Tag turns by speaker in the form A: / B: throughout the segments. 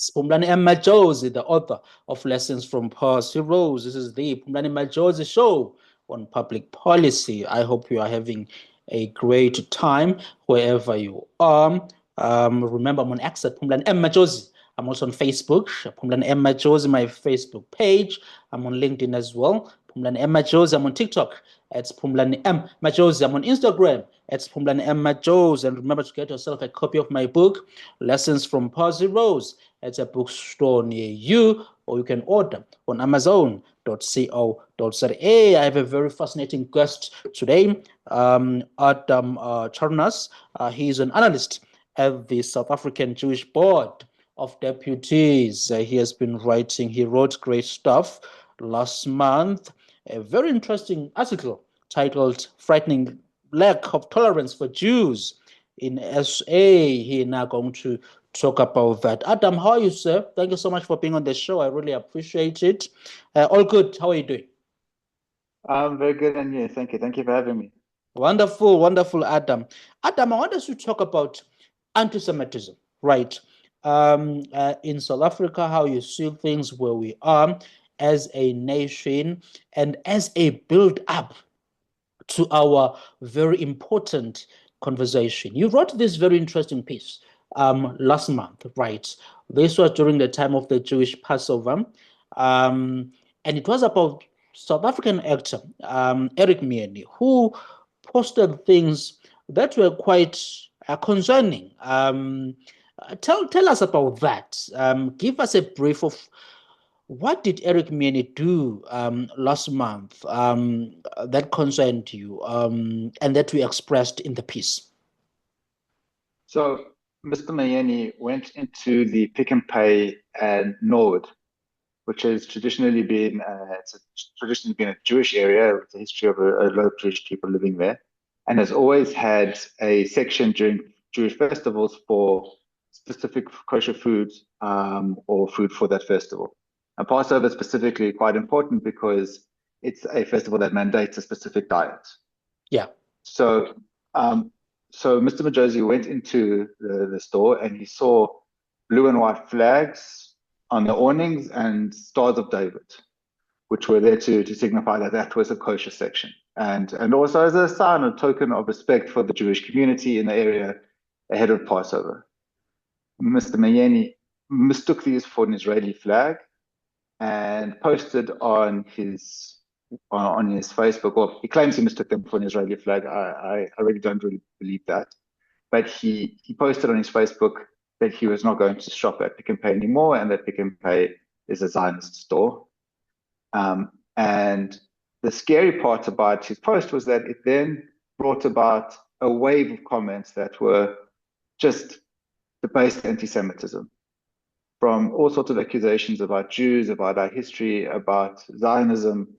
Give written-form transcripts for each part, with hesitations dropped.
A: Phumlani Majosi, the author of Lessons from Past Heroes. This is the Phumlani Majosi show on public policy. I hope you are having a great time wherever you are. Remember, I'm on X at Phumlani Majosi. I'm also on Facebook, Phumlani Majosi, my Facebook page. I'm on LinkedIn as well, Phumlani Majosi. I'm on TikTok, it's Phumlani Majosi. I'm on Instagram, it's Phumlani Majosi. And remember to get yourself a copy of my book, Lessons from Past Heroes. It's a bookstore near you, or you can order on amazon.co.za. I have a very fascinating guest today, Adam Charnas. He is an analyst at the South African Jewish Board of Deputies. He wrote great stuff last month, a very interesting article titled Frightening Lack of Tolerance for Jews in SA. He is now going to talk about that. Adam, how are you, sir? Thank you so much for being on the show. I really appreciate it. All good. How are you doing?
B: I'm very good, and you. Thank you. Thank you for having me.
A: Wonderful, wonderful, Adam. Adam, I want us to talk about anti-Semitism, right? In South Africa, how you see things where we are as a nation and as a build-up to our very important conversation. You wrote this very interesting piece last month, right? This was during the time of the Jewish Passover, and it was about South African actor Eric Mieni, who posted things that were quite concerning. Tell us about that. Give us a brief of what did Eric Mieni do last month that concerned you and that we expressed in the piece?
B: So, Mr. Mieni went into the Pick n Pay and Norwood, which has traditionally been a Jewish area with a history of a lot of Jewish people living there, and has always had a section during Jewish festivals for specific kosher foods or food for that festival. And Passover is specifically quite important because it's a festival that mandates a specific diet.
A: Yeah.
B: So, Mr. Majosi went into the store and he saw blue and white flags on the awnings and stars of David, which were there to signify that that was a kosher section, and also as a sign, a token of respect for the Jewish community in the area ahead of Passover. Mr. Mieni mistook these for an Israeli flag and posted on his Facebook, or he claims he mistook them for an Israeli flag. I really don't really believe that, but he posted on his Facebook that he was not going to shop at Pick n Pay anymore, and that Pick n Pay is a Zionist store. And the scary part about his post was that it then brought about a wave of comments that were just debased anti-Semitism, from all sorts of accusations about Jews, about our history, about Zionism.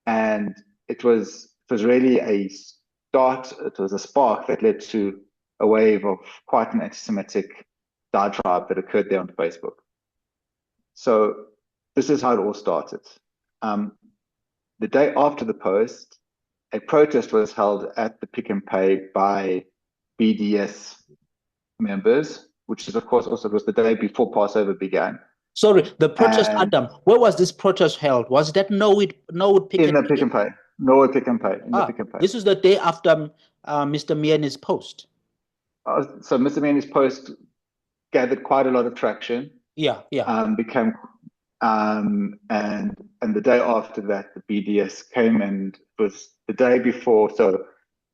B: And it was really a start, it was a spark that led to a wave of quite an anti-Semitic diatribe that occurred there on Facebook. So this is how it all started. The day after the post, a protest was held at the Pick n Pay by BDS members, which is, of course, also was the day before Passover began.
A: Sorry, the protest, Adam, where was this protest held? Was that Norwood Pick n Pay?
B: In the Pick n Pay. Norwood Pick n Pay. In the Pick n Pay.
A: This is the day after Mr. Mieni's post.
B: So Mr. Mieni's post gathered quite a lot of traction.
A: Yeah.
B: And the day after that, the BDS came, and it was the day before. So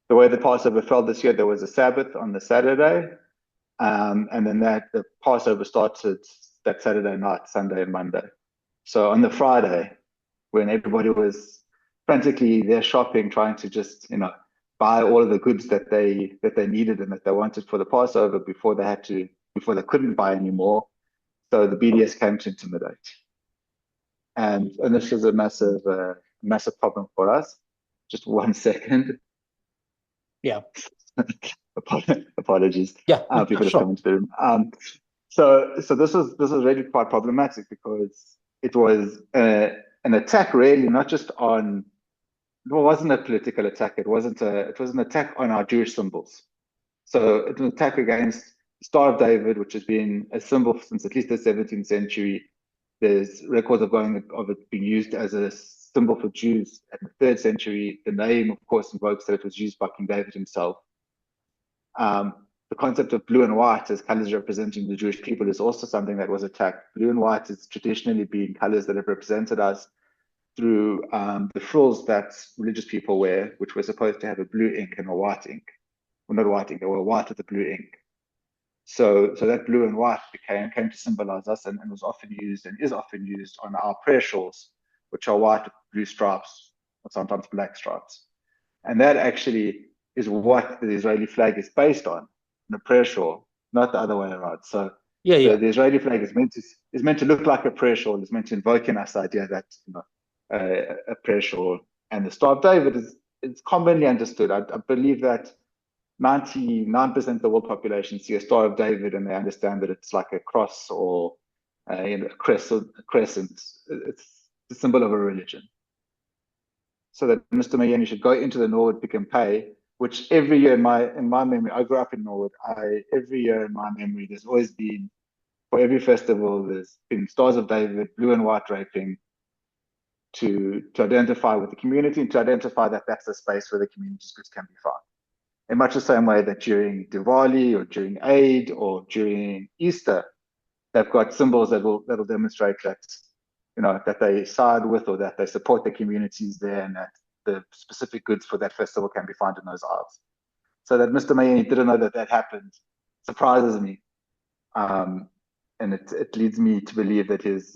B: the way the Passover fell this year, there was a Sabbath on the Saturday, and then the Passover started that Saturday night, Sunday and Monday. So on the Friday, when everybody was frantically there shopping, trying to just buy all of the goods that they needed and that they wanted for the Passover before they couldn't buy anymore. So the BDS came to intimidate. And this was a massive problem for us. Just 1 second.
A: Yeah.
B: Apologies.
A: Yeah.
B: People have come into the room. So this was really quite problematic because it was an attack, really, not just on. It wasn't a political attack. It was an attack on our Jewish symbols. So it was an attack against Star of David, which has been a symbol since at least the 17th century. There's records of it being used as a symbol for Jews at the 3rd century. The name, of course, invokes that it was used by King David himself. The concept of blue and white as colors representing the Jewish people is also something that was attacked. Blue and white has traditionally been colors that have represented us through the frills that religious people wear, which were supposed to have a blue ink and a white ink. Well, not white ink, they were white with a blue ink. So that blue and white came to symbolize us and was often used and is often used on our prayer shawls, which are white with blue stripes or sometimes black stripes. And that actually is what the Israeli flag is based on, the prayer shawl, not the other way around. So the Israeli flag is meant to look like a prayer shawl. It's meant to invoke in us the idea that a prayer shawl. And the Star of David is commonly understood. I believe that 99% of the world population see a Star of David and they understand that it's like a cross or a crescent. It's the symbol of a religion. So that Mr. Mayeni should go into the Norwood Pick and Pay, which every year in my memory, I grew up in Norwood. Every year in my memory, there's always been, for every festival, there's been Stars of David, blue and white draping, to identify with the community and to identify that that's a space where the community's goods can be found. In much the same way that during Diwali or during Eid or during Easter, they've got symbols that'll demonstrate that that they side with or that they support the communities there and that the specific goods for that festival can be found in those aisles. So that Mr. Mayeni didn't know that happened surprises me. And it leads me to believe that his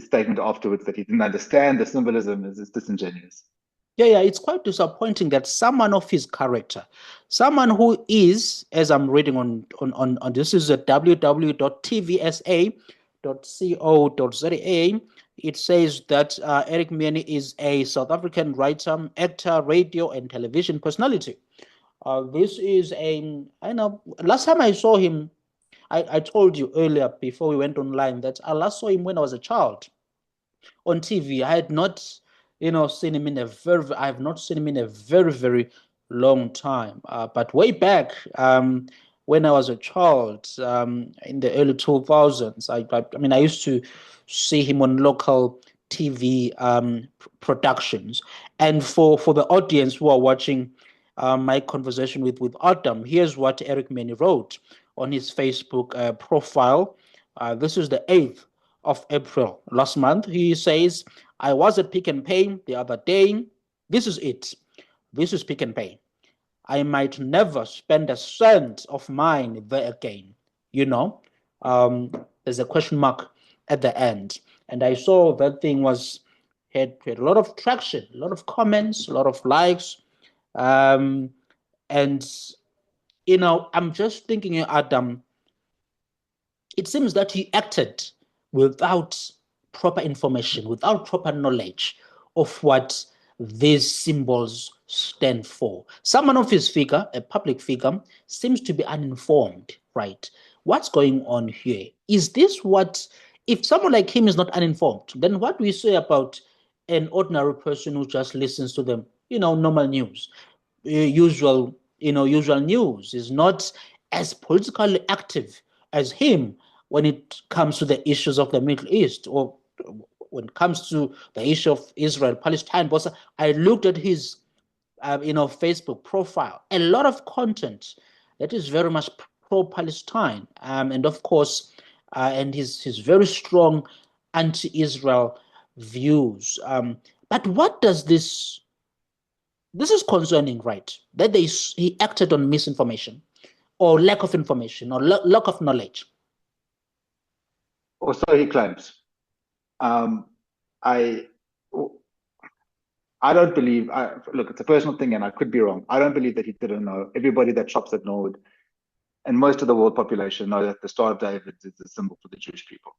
B: statement afterwards that he didn't understand the symbolism is disingenuous.
A: Yeah, it's quite disappointing that someone of his character, someone who is, as I'm reading on this is at www.tvsa.co.za, it says that Eric Mayeni is a South African writer, actor, radio, and television personality. This is last time I saw him, I told you earlier before we went online that I last saw him when I was a child on TV. I had not, seen him in I have not seen him in a very, very long time. But way back, when I was a child, in the early 2000s, I used to see him on local TV productions. And for the audience who are watching my conversation with Adam, here's what Eric Mayeni wrote on his Facebook profile. This is the 8th of April last month. He says, I was at Pick and Pay the other day. This is it. This is Pick and Pay. I might never spend a cent of mine there again. There's a question mark at the end. And I saw that thing had a lot of traction, a lot of comments, a lot of likes. And, I'm just thinking, Adam, it seems that he acted without proper information, without proper knowledge of what these symbols stand for. Someone of his figure, a public figure, seems to be uninformed, right? What's going on here? Is this if someone like him is not uninformed, then what do we say about an ordinary person who just listens to them, normal news? Usual news is not as politically active as him when it comes to the issues of the Middle East or when it comes to the issue of Israel, Palestine. But I looked at his, Facebook profile, a lot of content that is very much pro-Palestine, and of course, and his very strong anti-Israel views. But what does this is concerning, right? That he acted on misinformation or lack of information or lack of knowledge.
B: Or so he claims. I don't believe, look, it's a personal thing and I could be wrong. I don't believe that he didn't know. Everybody that shops at Norwood and most of the world population know that the Star of David is a symbol for the Jewish people.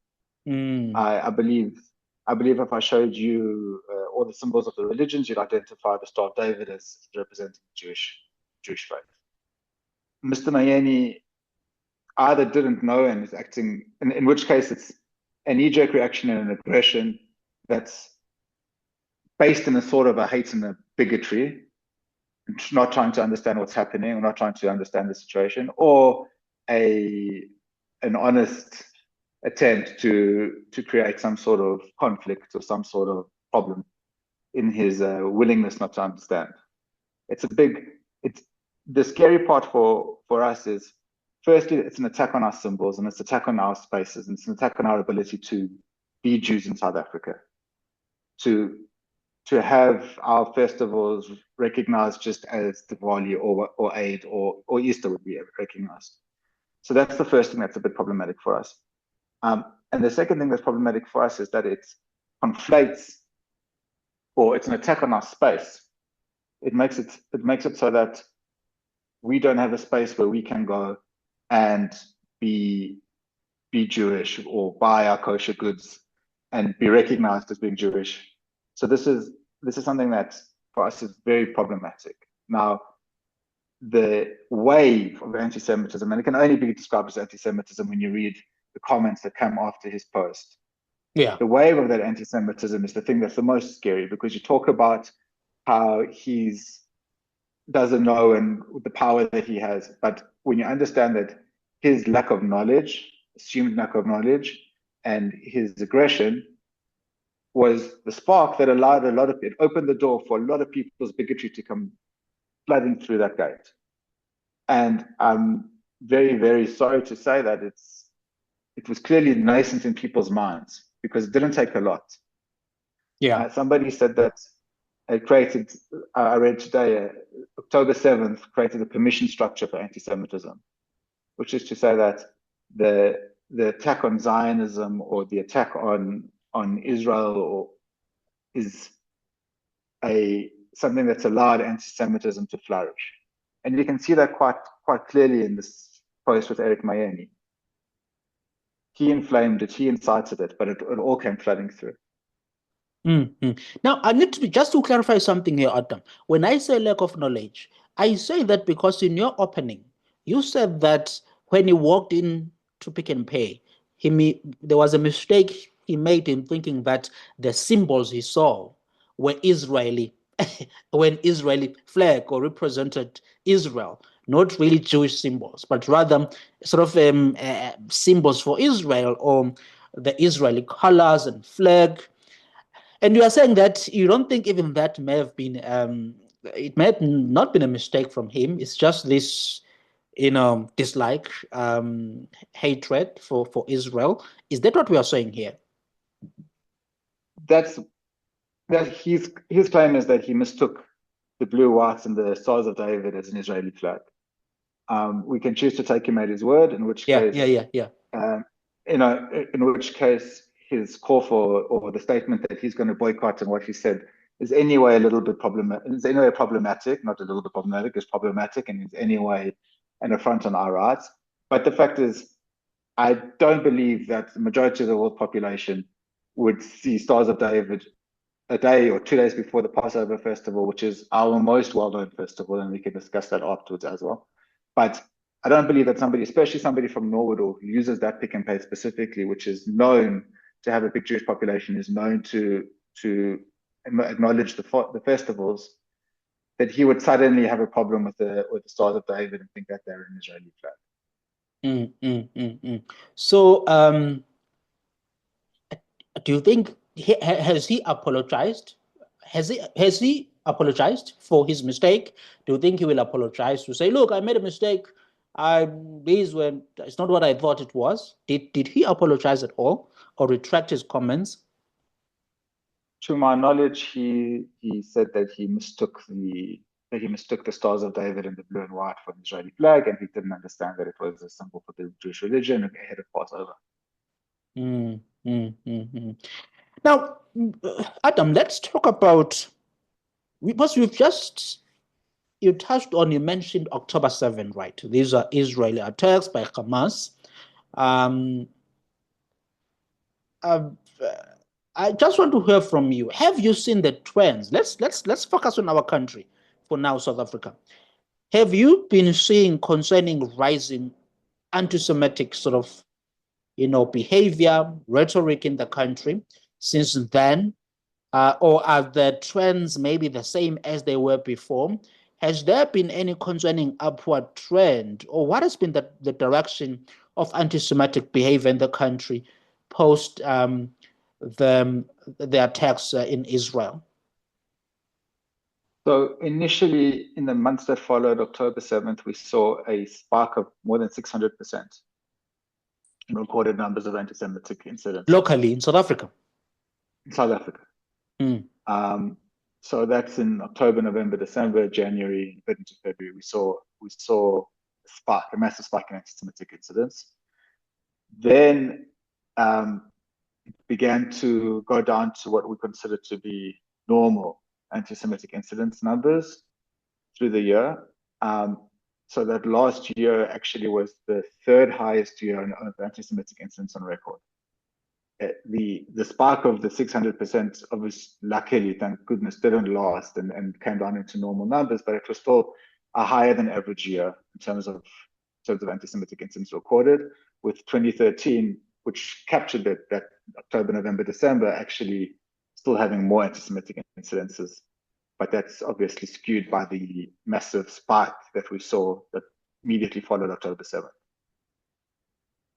B: I believe if I showed you all the symbols of the religions, you'd identify the Star of David as representing Jewish faith. Mr. Mayeni either didn't know and is acting, in which case it's a knee-jerk reaction and an aggression that's based in a sort of a hate and a bigotry, not trying to understand what's happening or not trying to understand the situation, or an honest attempt to create some sort of conflict or some sort of problem in his willingness not to understand. It's the scary part for us is, firstly, it's an attack on our symbols, and it's an attack on our spaces, and it's an attack on our ability to be Jews in South Africa, to have our festivals recognized just as Diwali or Eid or Easter would be recognized. So that's the first thing that's a bit problematic for us. And the second thing that's problematic for us is that it conflates, or it's an attack on our space. It makes it so that we don't have a space where we can go and be Jewish or buy our kosher goods and be recognized as being Jewish. So this is something that for us is very problematic. Now, the wave of anti-Semitism, and it can only be described as anti-Semitism when you read the comments that come after his post.
A: Yeah.
B: The wave of that anti-Semitism is the thing that's the most scary, because you talk about how he's doesn't know and the power that he has. But when you understand that his lack of knowledge, assumed lack of knowledge, and his aggression was the spark that allowed it opened the door for a lot of people's bigotry to come flooding through that gate. And I'm very, very sorry to say that it was clearly nascent in people's minds, because it didn't take a lot.
A: Yeah.
B: Somebody said that it created, I read today, October 7th created a permission structure for anti-Semitism, which is to say that the attack on Zionism or the attack on Israel is something that's allowed anti-Semitism to flourish. And you can see that quite clearly in this post with Eric Mayeni. He inflamed it, he incited it, but it all came flooding through.
A: Mm-hmm. Now, I need to just to clarify something here, Adam. When I say lack of knowledge, I say that because in your opening, you said that when he walked in to Pick n Pay, there was a mistake he made in thinking that the symbols he saw were Israeli, when Israeli flag or represented Israel, not really Jewish symbols, but rather sort of symbols for Israel or the Israeli colors and flag. And you are saying that you don't think even that may have been, it may have not been a mistake from him. It's just this, dislike, hatred for Israel. Is that what we are saying here?
B: That his claim is that he mistook the blue, whites, and the stars of David as an Israeli flag. We can choose to take him at his word, in which case, in which case his call for, or the statement that he's going to boycott and what he said is anyway a little bit problematic. It's anyway problematic, not a little bit problematic. It's problematic, and is anyway an affront on our rights. But the fact is, I don't believe that the majority of the world population would see Stars of David a day or 2 days before the Passover festival, which is our most well-known festival, and we can discuss that afterwards as well. But I don't believe that somebody, especially somebody from Norwood, who uses that Pick n Pay specifically, which is known to have a big Jewish population, is known to acknowledge the festivals, that he would suddenly have a problem with the Stars of David and think that they're an Israeli flag.
A: So, do you think has he apologized? Has he apologized for his mistake? Do you think he will apologize to say, "Look, I made a mistake. It's not what I thought it was"? Did he apologize at all or retract his comments?
B: To my knowledge, he said that he mistook the Stars of David and the blue and white for an Israeli flag, and he didn't understand that it was a symbol for the Jewish religion ahead of Passover.
A: Now, Adam, let's talk about, because you touched on, you mentioned October 7, right? These are Israeli attacks by Hamas. I just want to hear from you. Have you seen the trends? Let's focus on our country for now, South Africa. Have you been seeing concerning rising anti-Semitic sort of, behavior, rhetoric in the country since then? Or are the trends maybe the same as they were before? Has there been any concerning upward trend, or what has been the direction of anti-Semitic behavior in the country post the attacks in Israel?
B: So initially, in the months that followed October 7th, we saw a spike of more than 600% in recorded numbers of anti-Semitic incidents.
A: Locally in South Africa?
B: In South Africa.
A: Mm.
B: So that's in October, November, December, January, into February. We saw a massive spike in anti-Semitic incidents. Then it began to go down to what we consider to be normal anti-Semitic incidents numbers through the year. So that last year actually was the third highest year of anti-Semitic incidents on record. The spark of the 600% obviously, luckily, thank goodness, didn't last and came down into normal numbers, but it was still a higher than average year in terms of anti-Semitic incidents recorded, with 2013, which captured that October, November, December, actually still having more anti-Semitic incidences. But that's obviously skewed by the massive spike that we saw that immediately followed October 7th.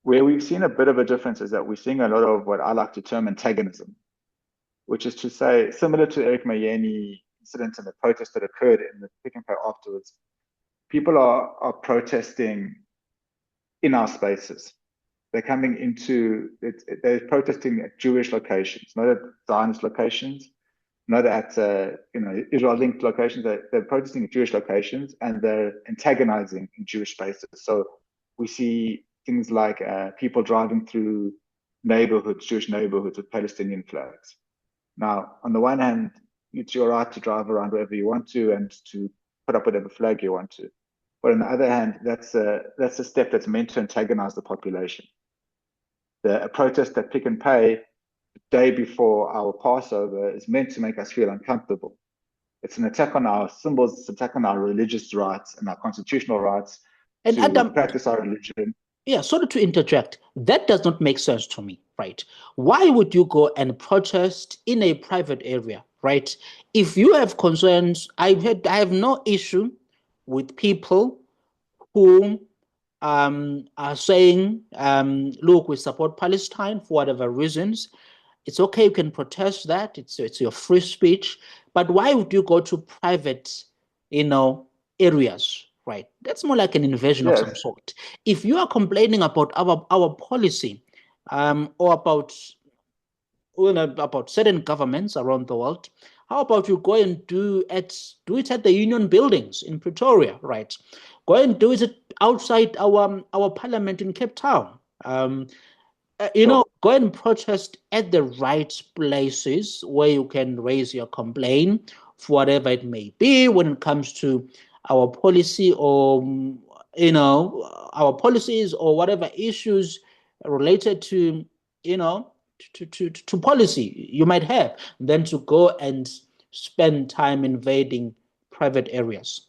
B: Where we've seen a bit of a difference is that we're seeing a lot of what I like to term antagonism, which is to say, similar to Eric Mayeni incident and the protest that occurred in the Pick and Pay afterwards, people are protesting in our spaces. They're coming into it, they're protesting at Jewish locations, not at Zionist locations, not at Israel-linked locations. They're protesting at Jewish locations, and they're antagonizing in Jewish spaces. So we see things like people driving through Jewish neighborhoods with Palestinian flags. Now, on the one hand, it's your right to drive around wherever you want to and to put up whatever flag you want to. But on the other hand, that's a step that's meant to antagonize the population. A protest at Pick and Pay the day before our Passover is meant to make us feel uncomfortable. It's an attack on our symbols, it's an attack on our religious rights and our constitutional rights
A: and
B: to
A: Adam,
B: practice our religion.
A: Yeah, sorry to interject. That does not make sense to me, right? Why would you go and protest in a private area, right? If you have concerns, I have no issue with people who are saying, look, we support Palestine for whatever reasons. It's okay, you can protest that. It's your free speech. But why would you go to private, areas? Right. That's more like an invasion of some sort. If you are complaining about our policy, or about certain governments around the world, how about you go and do it at the union buildings in Pretoria, right? Go and do it outside our parliament in Cape Town. Go and protest at the right places where you can raise your complaint for whatever it may be when it comes to our policy, or our policies or whatever issues related to to policy you might have, than to go and spend time invading private areas.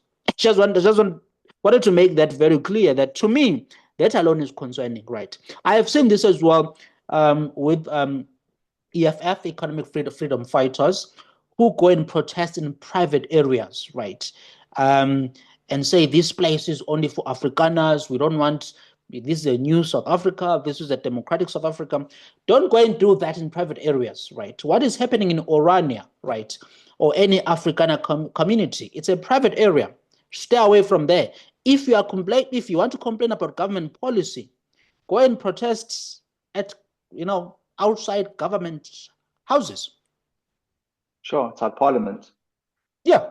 A: Wanted to make that very clear, that to me, that alone is concerning, right? I have seen this as well with EFF, economic freedom fighters, who go and protest in private areas, right? And say this place is only for Afrikaners. We don't want, this is a new South Africa. This is a democratic South Africa. Don't go and do that in private areas, right? What is happening in Orania, right? Or any Afrikaner community, it's a private area. Stay away from there. If you want to complain about government policy, go and protest at, outside government houses.
B: Sure, outside parliament.
A: Yeah,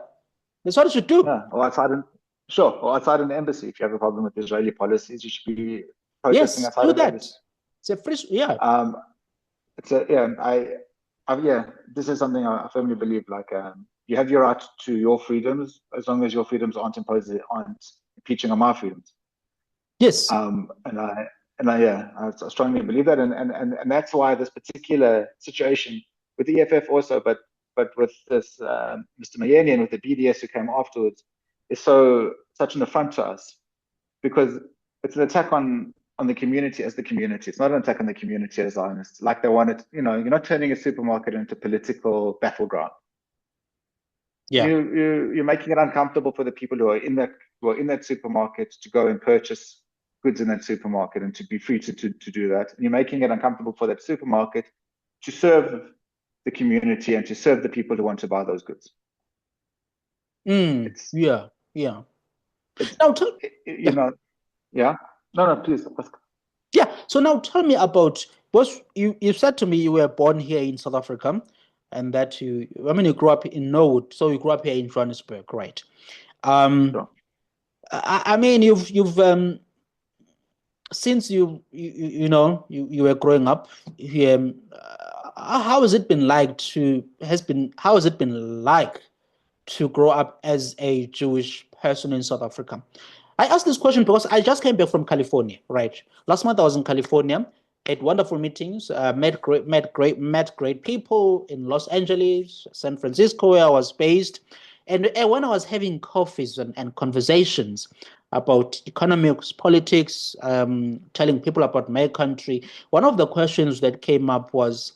A: that's what you should do.
B: Yeah, or outside an embassy. If you have a problem with Israeli policies, you should be protesting outside of the embassy.
A: It's a free, yeah.
B: This is something I firmly believe. Like, you have your right to your freedoms as long as your freedoms aren't impeaching on my freedoms.
A: Yes.
B: I strongly believe that, and that's why this particular situation with the EFF also, but with this Mr. Mayeni and with the BDS who came afterwards, is such an affront to us, because it's an attack on the community as the community. It's not an attack on the community as Zionists. Like they wanted, you're not turning a supermarket into a political battleground.
A: Yeah.
B: You're making it uncomfortable for the people who are in that supermarket to go and purchase goods in that supermarket and to be free to do that. And you're making it uncomfortable for that supermarket to serve the community and to serve the people who want to buy those goods. It's
A: yeah. Now,
B: yeah. No, please.
A: Yeah. So now tell me about, was you said to me you were born here in South Africa, and that you grew up in Norwood, so you grew up here in Johannesburg, right?
B: Sure.
A: I mean, you've since you were growing up here, how has it been like to grow up as a Jewish person in South Africa? I asked this question because I just came back from California, right? Last month I was in California, had wonderful meetings, met great people in Los Angeles, San Francisco, where I was based. And when I was having coffees and conversations about economics, politics, telling people about my country, one of the questions that came up was,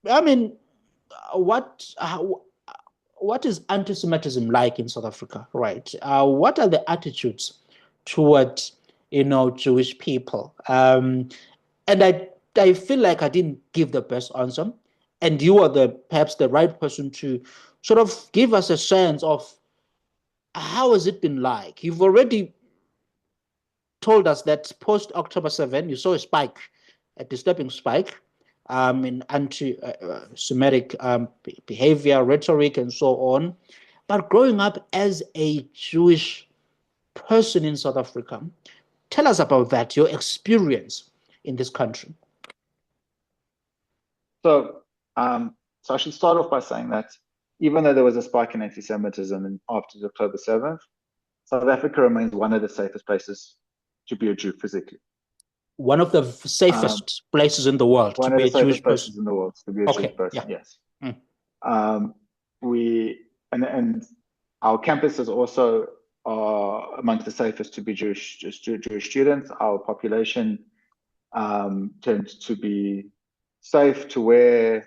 A: I mean, what is anti-Semitism like in South Africa, right? What are the attitudes toward, Jewish people? And I feel like I didn't give the best answer, and you are perhaps the right person to sort of give us a sense of how has it been like. You've already told us that post October 7, you saw a disturbing spike in anti-Semitic behavior, rhetoric, and so on. But growing up as a Jewish person in South Africa, tell us about that, your experience in this country.
B: So, so I should start off by saying that even though there was a spike in anti-Semitism after October 7th, South Africa remains one of the safest places to be a Jew physically.
A: One of the safest places in the world to be a Jewish person. One of the safest
B: places in the world to be a Jewish person,
A: yeah.
B: Yes. And our campuses also are amongst the safest to be Jewish students. Our population tends to be safe to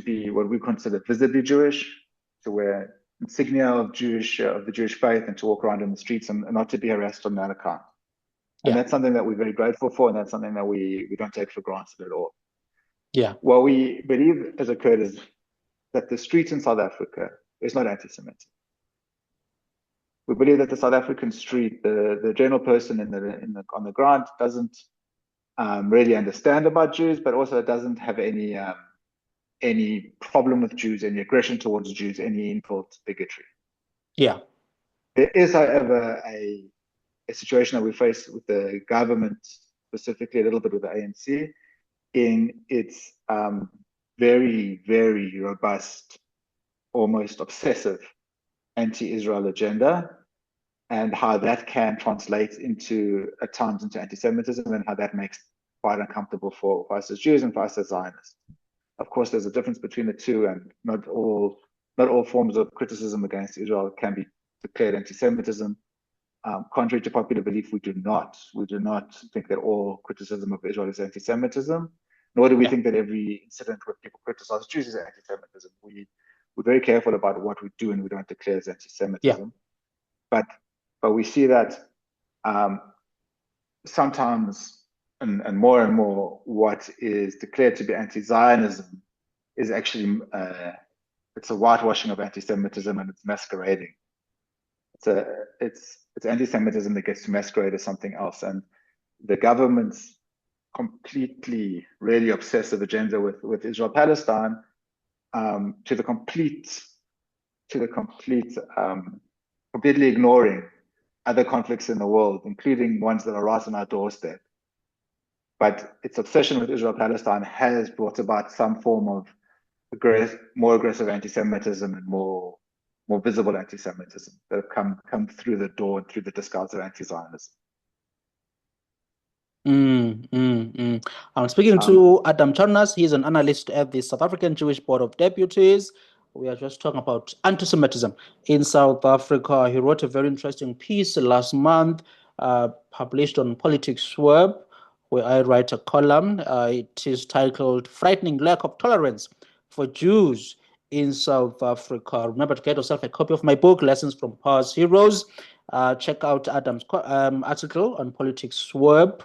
B: be what we consider visibly Jewish, to wear insignia of the Jewish faith, and to walk around in the streets and not to be harassed on that account. And that's something that we're very grateful for, and that's something that we don't take for granted at all.
A: Yeah.
B: What we believe has occurred is that the street in South Africa is not anti-Semitic. We believe that the South African street, the general person on the ground doesn't really understand about Jews, but also doesn't have any problem with Jews, any aggression towards Jews, any inbuilt bigotry.
A: Yeah.
B: There is, however, a situation that we face with the government, specifically a little bit with the ANC, in its very, very robust, almost obsessive anti-Israel agenda, and how that can translate at times into anti-Semitism, and how that makes quite uncomfortable for us as Jews and for us as Zionists. Of course, there's a difference between the two, and not all forms of criticism against Israel can be declared anti-Semitism. Contrary to popular belief, we do not think that all criticism of Israel is anti-Semitism, nor do we think that every incident where people criticize Jews is anti-Semitism. We're very careful about what we do, and we don't declare as anti-Semitism. But we see that sometimes, and more, what is declared to be anti-Zionism is actually it's a whitewashing of anti-Semitism, and it's masquerading. It's anti-Semitism that gets to masquerade as something else, and the government's completely, really obsessive agenda with Israel-Palestine, to the complete, completely ignoring other conflicts in the world, including ones that are right on our doorstep. But its obsession with Israel-Palestine has brought about some form of more aggressive anti-Semitism and more visible anti-Semitism that have come through the door and through the disguise of anti-Zionism.
A: I'm speaking to Adam Charnas. He's an analyst at the South African Jewish Board of Deputies. We are just talking about anti-Semitism in South Africa. He wrote a very interesting piece last month, published on Politics Swerve, where I write a column. It is titled "Frightening Lack of Tolerance for Jews in South Africa. Remember to get yourself a copy of my book, Lessons from Past Heroes. Check out Adam's article on politics web.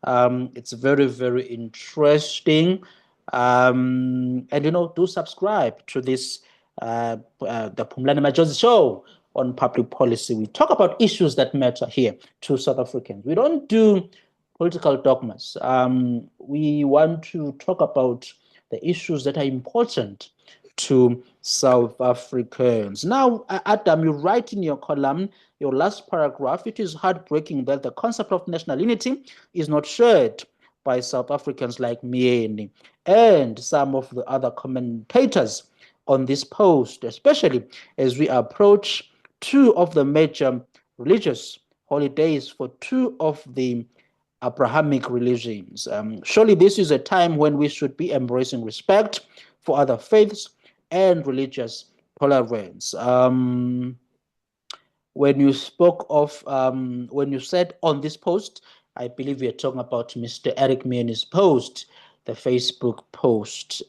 A: It's very, very interesting. And, do subscribe to this, the Phumlani Majosi Show on public policy. We talk about issues that matter here to South Africans. We don't do political dogmas. We want to talk about the issues that are important to South Africans. Now, Adam, you write in your column, your last paragraph, it is heartbreaking that the concept of national unity is not shared by South Africans like me and some of the other commentators on this post, especially as we approach two of the major religious holidays for two of the Abrahamic religions. Surely this is a time when we should be embracing respect for other faiths and religious tolerance. When you spoke of, when you said on this post, I believe you're talking about Mr. Eric Mieni's post, the Facebook post.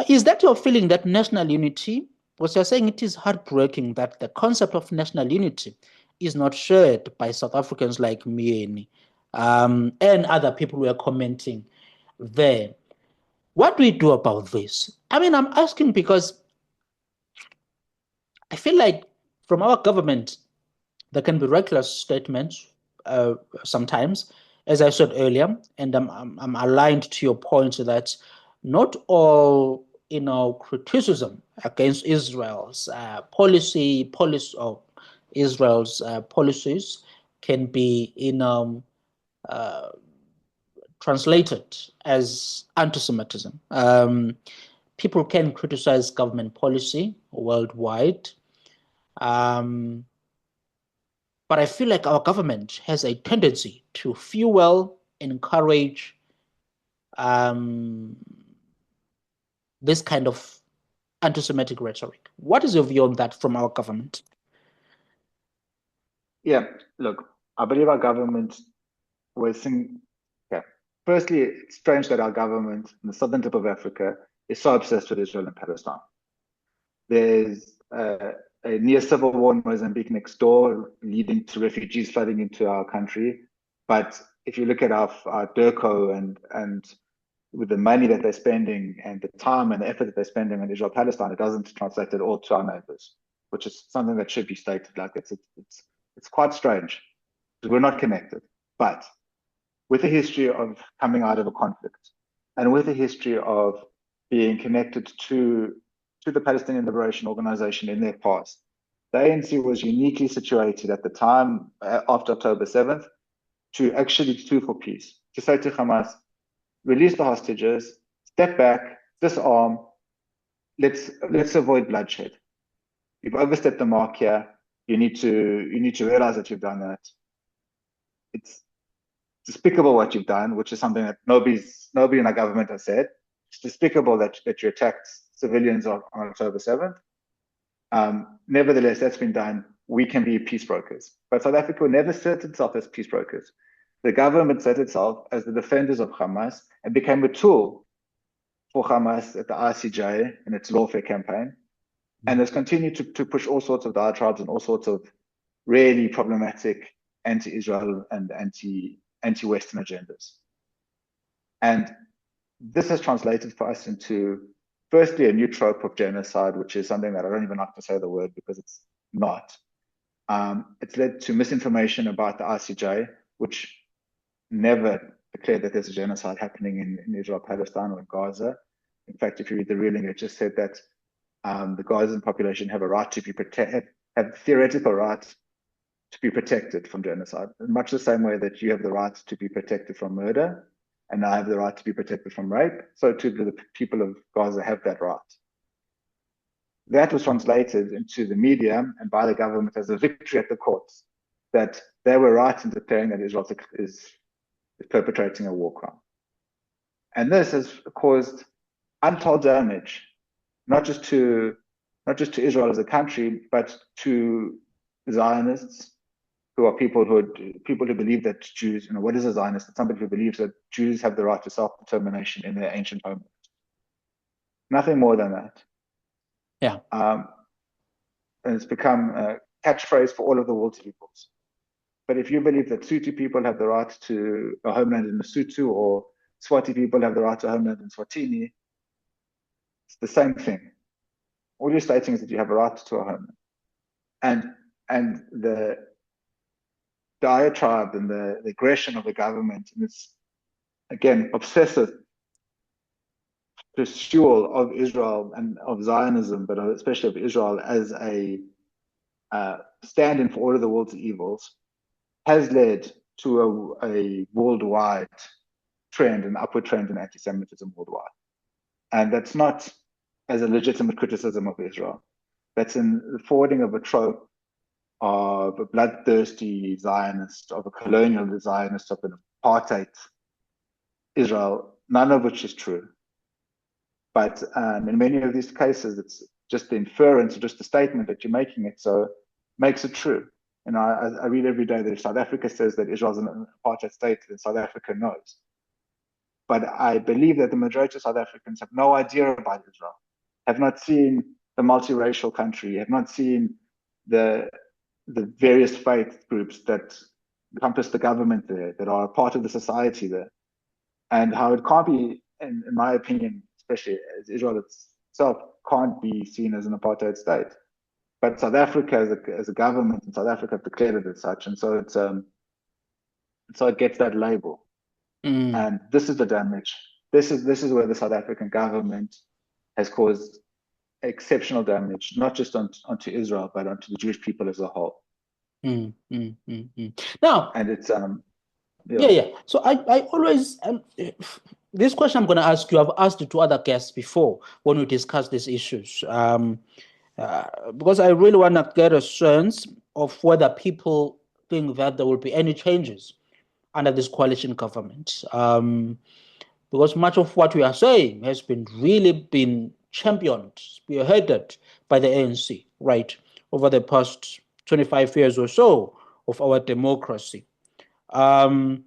A: Is that your feeling that national unity, because you're saying it is heartbreaking that the concept of national unity is not shared by South Africans like Mieni and other people who are commenting there. What do we do about this? I mean, I'm asking because I feel like from our government, there can be reckless statements sometimes, as I said earlier, and I'm aligned to your point that not all criticism against Israel's or Israel's policies can be translated as anti-Semitism. People can criticize government policy worldwide. But I feel like our government has a tendency to fuel and encourage this kind of anti-Semitic rhetoric. What is your view on that from our government?
B: Yeah, look, I believe our government firstly, it's strange that our government in the southern tip of Africa is so obsessed with Israel and Palestine. There's a near civil war in Mozambique next door, leading to refugees flooding into our country. But if you look at our DIRCO and with the money that they're spending and the time and the effort that they're spending on Israel-Palestine, it doesn't translate at all to our neighbors, which is something that should be stated. Like it's quite strange because we're not connected. But with a history of coming out of a conflict and with a history of being connected to the Palestinian Liberation Organization in their past, the ANC was uniquely situated at the time after October 7th to actually sue for peace, to say to Hamas, release the hostages, step back, disarm, let's avoid bloodshed. You've overstepped the mark here. You need to realize that you've done that. It's despicable what you've done, which is something that nobody in our government has said. It's despicable that you attacked civilians on October 7th. Nevertheless, that's been done. We can be peace brokers. But South Africa never set itself as peace brokers. The government set itself as the defenders of Hamas and became a tool for Hamas at the ICJ in its lawfare campaign, and has continued to push all sorts of diatribes and all sorts of really problematic anti-Israel and anti-Western agendas. And this has translated for us into, firstly, a new trope of genocide, which is something that I don't even like to say the word because it's not. It's led to misinformation about the ICJ, which never declared that there's a genocide happening in Israel, Palestine, or in Gaza. In fact, if you read the ruling, it just said that the Gazan population have a right to be protected, have theoretical right to be protected from genocide, in much the same way that you have the right to be protected from murder, and I have the right to be protected from rape, so too do the people of Gaza have that right. That was translated into the media and by the government as a victory at the courts, that they were right in declaring that Israel is perpetrating a war crime. And this has caused untold damage, not just to Israel as a country, but to Zionists, who are people who believe that Jews, what is a Zionist? It's somebody who believes that Jews have the right to self-determination in their ancient homeland. Nothing more than that.
A: Yeah.
B: And it's become a catchphrase for all of the world's peoples. But if you believe that Sotho people have the right to a homeland in Lesotho, or Swati people have the right to a homeland in Swatini, it's the same thing. All you're stating is that you have a right to a homeland. And the diatribe and the aggression of the government, and it's, again, obsessive pursuit of Israel and of Zionism, but especially of Israel as a stand-in for all of the world's evils, has led to a worldwide trend, an upward trend in anti-Semitism worldwide. And that's not as a legitimate criticism of Israel. That's in the forwarding of a trope of a bloodthirsty Zionist, of a colonial Zionist, of an apartheid Israel, none of which is true. But in many of these cases, it's just the inference or just the statement that you're making it, so makes it true. And I read every day that if South Africa says that Israel's an apartheid state, then South Africa knows. But I believe that the majority of South Africans have no idea about Israel, have not seen the multiracial country, have not seen the various faith groups that encompass the government there, that are a part of the society there, and how it can't be, in my opinion, especially as Israel itself, can't be seen as an apartheid state. But South Africa, as a government, and South Africa have declared it as such, and so so it gets that label. And this is the damage. This is where the South African government has caused exceptional damage, not just onto Israel, but onto the Jewish people as a whole.
A: Now,
B: and it's
A: yeah. So I always this question I'm going to ask you, I've asked it to other guests before when we discuss these issues, because I really want to get a sense of whether people think that there will be any changes under this coalition government. Because much of what we are saying has really been championed, spearheaded by the ANC, right, over the past 25 years or so of our democracy. Can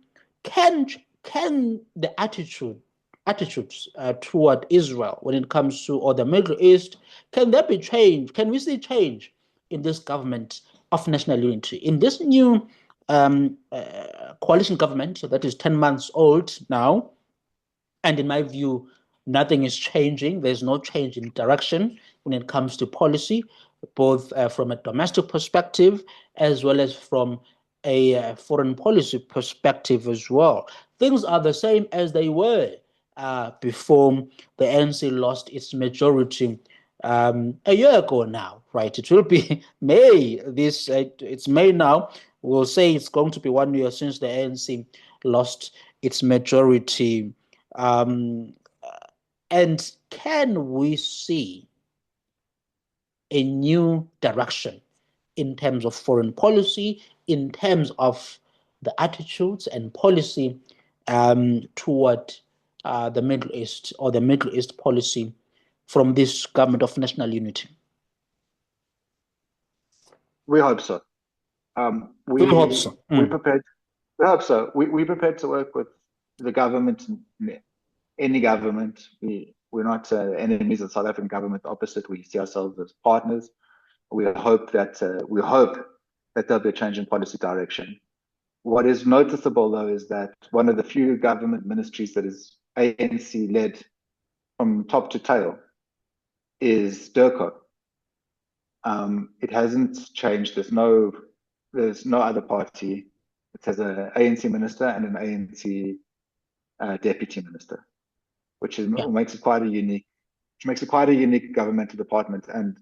A: the attitudes toward Israel when it comes to, or the Middle East, can there be change? Can we see change in this government of national unity, in this new coalition government that is 10 months old now? And in my view, nothing is changing. There's no change in direction when it comes to policy, both from a domestic perspective as well as from a foreign policy perspective as well. Things are the same as they were before the ANC lost its majority a year ago now, right? It will be May. It's May now. We'll say it's going to be 1 year since the ANC lost its majority. And can we see a new direction in terms of foreign policy, in terms of the attitudes and policy toward the Middle East, or the Middle East policy from this government of national unity?
B: We hope so.
A: We hope so.
B: We prepared. We hope so. We prepared to work with the government, any government. We're not enemies of the South African government. The opposite, we see ourselves as partners. We hope that there'll be a change in policy direction. What is noticeable, though, is that one of the few government ministries that is ANC led from top to tail is DIRCO. It hasn't changed. There's no other party. It has an ANC minister and an ANC deputy minister, which makes it quite a unique governmental department. And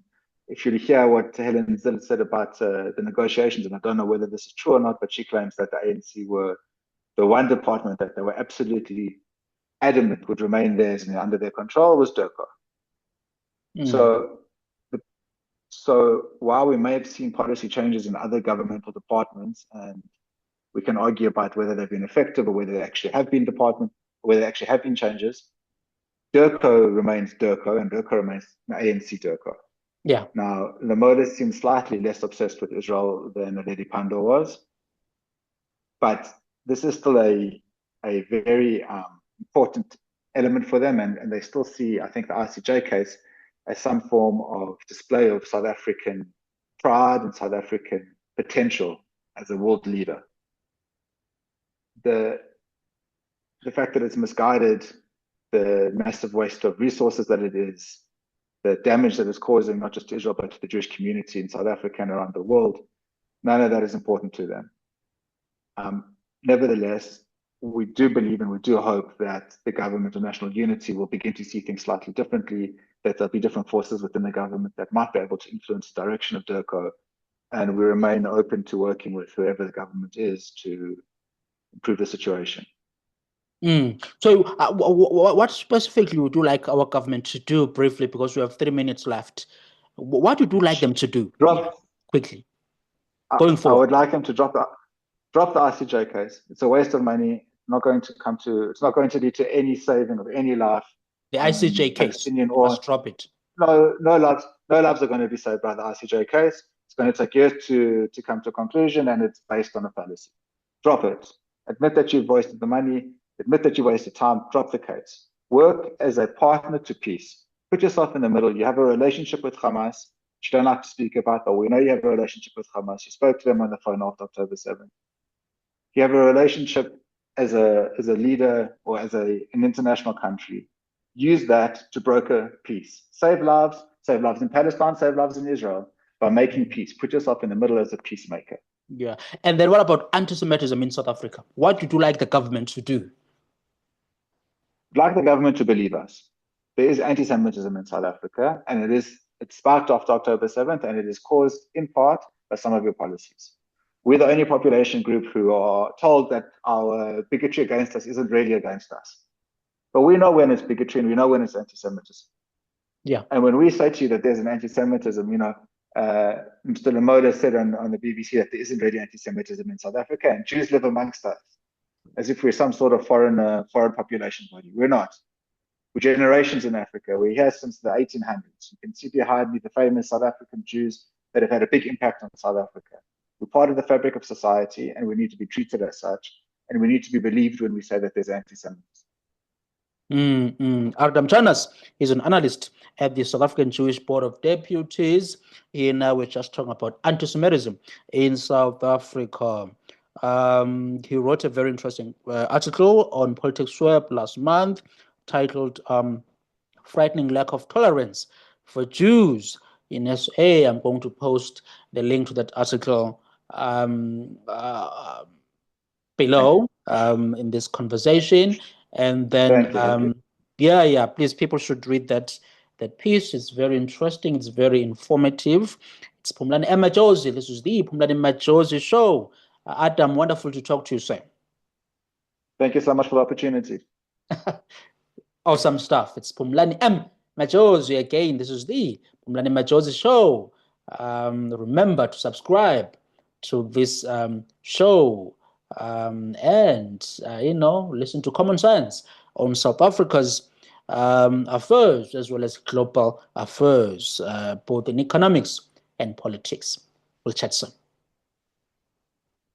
B: if you hear what Helen Zille said about the negotiations, and I don't know whether this is true or not, but she claims that the ANC were the one department that they were absolutely adamant would remain theirs and under their control was DIRCO. So while we may have seen policy changes in other governmental departments, and we can argue about whether they've been effective or whether they actually have been changes, DIRCO remains DIRCO, and DIRCO remains ANC DIRCO.
A: Yeah.
B: Now, Lamola seems slightly less obsessed with Israel than Naledi Pandor was, but this is still a very important element for them, and they still see, I think, the ICJ case as some form of display of South African pride and South African potential as a world leader. The fact that it's misguided, the massive waste of resources that it is, the damage that it's causing, not just to Israel, but to the Jewish community in South Africa and around the world, none of that is important to them. Nevertheless, we do believe and we do hope that the government of national unity will begin to see things slightly differently, that there'll be different forces within the government that might be able to influence the direction of DIRCO, and we remain open to working with whoever the government is to improve the situation.
A: So what specifically would you like our government to do, briefly, because we have 3 minutes left? What would you like them to do quickly going forward?
B: I would like them to drop the ICJ case. It's a waste of money. It's not going to lead to any saving of any life.
A: The ICJ case, must drop it.
B: No lives are going to be saved by the ICJ case. It's going to take years to come to a conclusion, and it's based on a fallacy. Drop it. Admit that you've wasted the money. Admit that you wasted time. Drop the case. Work as a partner to peace. Put yourself in the middle. You have a relationship with Hamas, which you don't like to speak about, but we know you have a relationship with Hamas. You spoke to them on the phone after October 7th. You have a relationship as a leader or as an international country. Use that to broker peace. Save lives in Palestine, save lives in Israel by making peace. Put yourself in the middle as a peacemaker.
A: Yeah. And then what about anti-Semitism in South Africa? What would you like the government to do?
B: I'd like the government to believe us. There is anti-Semitism in South Africa, and it sparked after October 7th, and it is caused in part by some of your policies. We're the only population group who are told that our bigotry against us isn't really against us. But we know when it's bigotry and we know when it's anti-Semitism.
A: Yeah.
B: And when we say to you that there's an anti-Semitism, Mr. Lamoda said on the BBC that there isn't really anti-Semitism in South Africa, and Jews live amongst us as if we're some sort of foreign population body. We're not. We're generations in Africa. We're here since the 1800s. You can see behind me the famous South African Jews that have had a big impact on South Africa. We're part of the fabric of society, and we need to be treated as such, and we need to be believed when we say that there's anti-Semitism.
A: Adam Charnas is an analyst at the South African Jewish Board of Deputies. We're just talking about anti-Semitism in South Africa. He wrote a very interesting article on Politics Web last month titled Frightening Lack of Tolerance for Jews in SA. I'm going to post the link to that article below in this conversation. And then, please, people should read that piece. It's very interesting. It's very informative. It's Phumlani Majozi. This is the Phumlani Majozi Show. Adam, wonderful to talk to you, sir.
B: Thank you so much for the opportunity.
A: Awesome stuff. It's Phumlani Majozi again. This is the Phumlani Majozi Show. Remember to subscribe to this show. Listen to Common Sense on South Africa's affairs as well as global affairs, both in economics and politics. We'll chat soon.